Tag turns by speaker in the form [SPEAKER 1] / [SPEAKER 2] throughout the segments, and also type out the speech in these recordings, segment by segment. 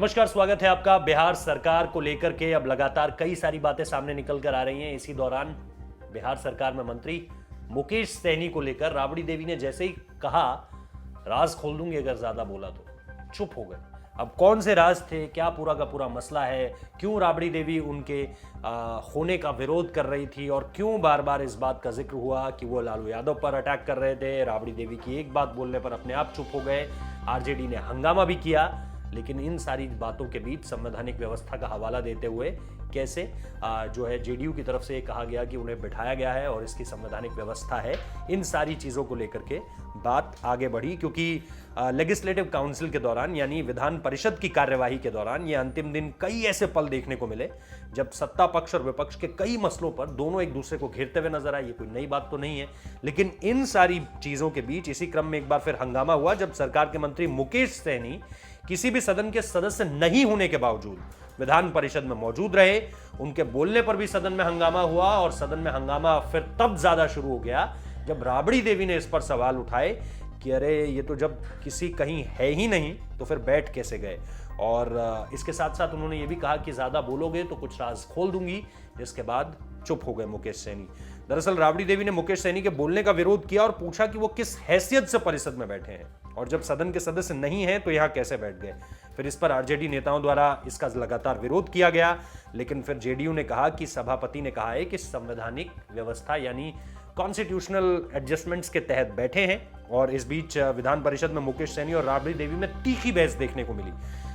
[SPEAKER 1] नमस्कार, स्वागत है आपका। बिहार सरकार को लेकर के अब लगातार कई सारी बातें सामने निकल कर आ रही हैं। इसी दौरान बिहार सरकार में मंत्री मुकेश सहनी को लेकर राबड़ी देवी ने जैसे ही कहा राज खोल दूंगी अगर ज्यादा बोला तो, चुप हो गए। अब कौन से राज थे, क्या पूरा का पूरा मसला है, क्यों राबड़ी देवी उनके होने का विरोध कर रही थी और क्यों बार बार इस बात का जिक्र हुआ कि वो लालू यादव पर अटैक कर रहे थे। राबड़ी देवी की एक बात बोलने पर अपने आप चुप हो गए। आरजेडी ने हंगामा भी किया, लेकिन इन सारी बातों के बीच संवैधानिक व्यवस्था का हवाला देते हुए कैसे जो है जेडीयू की तरफ से कहा गया कि उन्हें बिठाया गया है और इसकी संवैधानिक व्यवस्था है। इन सारी चीज़ों को लेकर के बात आगे बढ़ी, क्योंकि लेजिस्लेटिव काउंसिल के दौरान यानी विधान परिषद की कार्यवाही के दौरान ये अंतिम दिन कई ऐसे पल देखने को मिले जब सत्ता पक्ष और विपक्ष के कई मसलों पर दोनों एक दूसरे को घेरते हुए नजर आए। ये कोई नई बात तो नहीं है, लेकिन इन सारी चीज़ों के बीच इसी क्रम में एक बार फिर हंगामा हुआ जब सरकार के मंत्री मुकेश सहनी किसी भी सदन के सदस्य नहीं होने के बावजूद विधान परिषद में मौजूद रहे। उनके बोलने पर भी सदन में हंगामा हुआ और सदन में हंगामा फिर तब ज्यादा शुरू हो गया जब राबड़ी देवी ने इस पर सवाल उठाए कि अरे ये तो जब किसी कहीं है ही नहीं तो फिर बैठ कैसे गए। और इसके साथ साथ उन्होंने ये भी कहा कि ज्यादा बोलोगे तो कुछ राज खोल दूंगी, जिसके बाद चुप हो गए मुकेश सहनी। दरअसल राबड़ी देवी ने मुकेश सहनी के बोलने का विरोध किया और पूछा कि वो किस हैसियत से परिषद में बैठे हैं और जब सदन के सदस्य नहीं हैं तो यहां कैसे बैठ गए। फिर इस पर आरजेडी नेताओं द्वारा इसका लगातार विरोध किया गया, लेकिन फिर जेडीयू ने कहा कि सभापति ने कहा है कि संवैधानिक व्यवस्था यानी कॉन्स्टिट्यूशनल एडजस्टमेंट्स के तहत बैठे हैं। और इस बीच विधान परिषद में मुकेश सहनी और राबड़ी देवी में तीखी बहस देखने को मिली।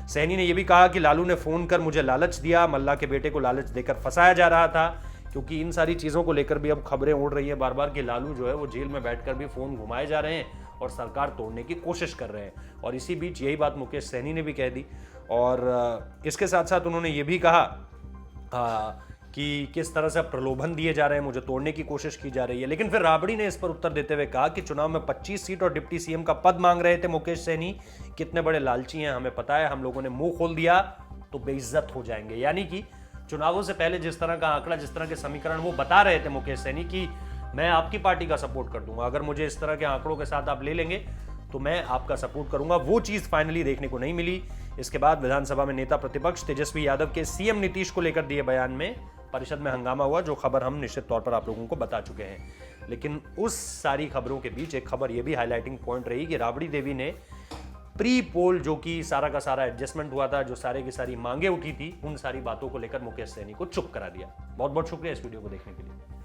[SPEAKER 1] सहनी ने यह भी कहा कि लालू ने फोन कर मुझे लालच दिया, मल्ला के बेटे को लालच देकर फंसाया जा रहा था, क्योंकि इन सारी चीज़ों को लेकर भी अब खबरें उड़ रही हैं बार बार कि लालू जो है वो जेल में बैठकर भी फ़ोन घुमाए जा रहे हैं और सरकार तोड़ने की कोशिश कर रहे हैं। और इसी बीच यही बात मुकेश सहनी ने भी कह दी और इसके साथ साथ उन्होंने ये भी कहा कि किस तरह से प्रलोभन दिए जा रहे हैं, मुझे तोड़ने की कोशिश की जा रही है। लेकिन फिर राबड़ी ने इस पर उत्तर देते हुए कहा कि चुनाव में 25 सीट और डिप्टी सीएम का पद मांग रहे थे मुकेश सहनी, कितने बड़े लालची हैं हमें पता है, हम लोगों ने मुंह खोल दिया तो बेइज्जत हो जाएंगे। यानी कि चुनावों से पहले जिस तरह का आंकड़ा, जिस तरह के समीकरण वो बता रहे थे मुकेश सहनी कि मैं आपकी पार्टी का सपोर्ट कर दूंगा, अगर मुझे इस तरह के आंकड़ों के साथ आप ले लेंगे तो मैं आपका सपोर्ट करूंगा, वो चीज फाइनली देखने को नहीं मिली। इसके बाद विधानसभा में नेता प्रतिपक्ष तेजस्वी यादव के सीएम नीतीश को लेकर दिए बयान में परिषद में हंगामा हुआ, जो खबर हम निश्चित तौर पर आप लोगों को बता चुके हैं। लेकिन उस सारी खबरों के बीच एक खबर यह भी हाईलाइटिंग पॉइंट रही कि राबड़ी देवी ने प्री पोल जो कि सारा का सारा एडजस्टमेंट हुआ था, जो सारे की सारी मांगे उठी थी, उन सारी बातों को लेकर मुकेश सहनी को चुप करा दिया। बहुत बहुत शुक्रिया इस वीडियो को देखने के लिए।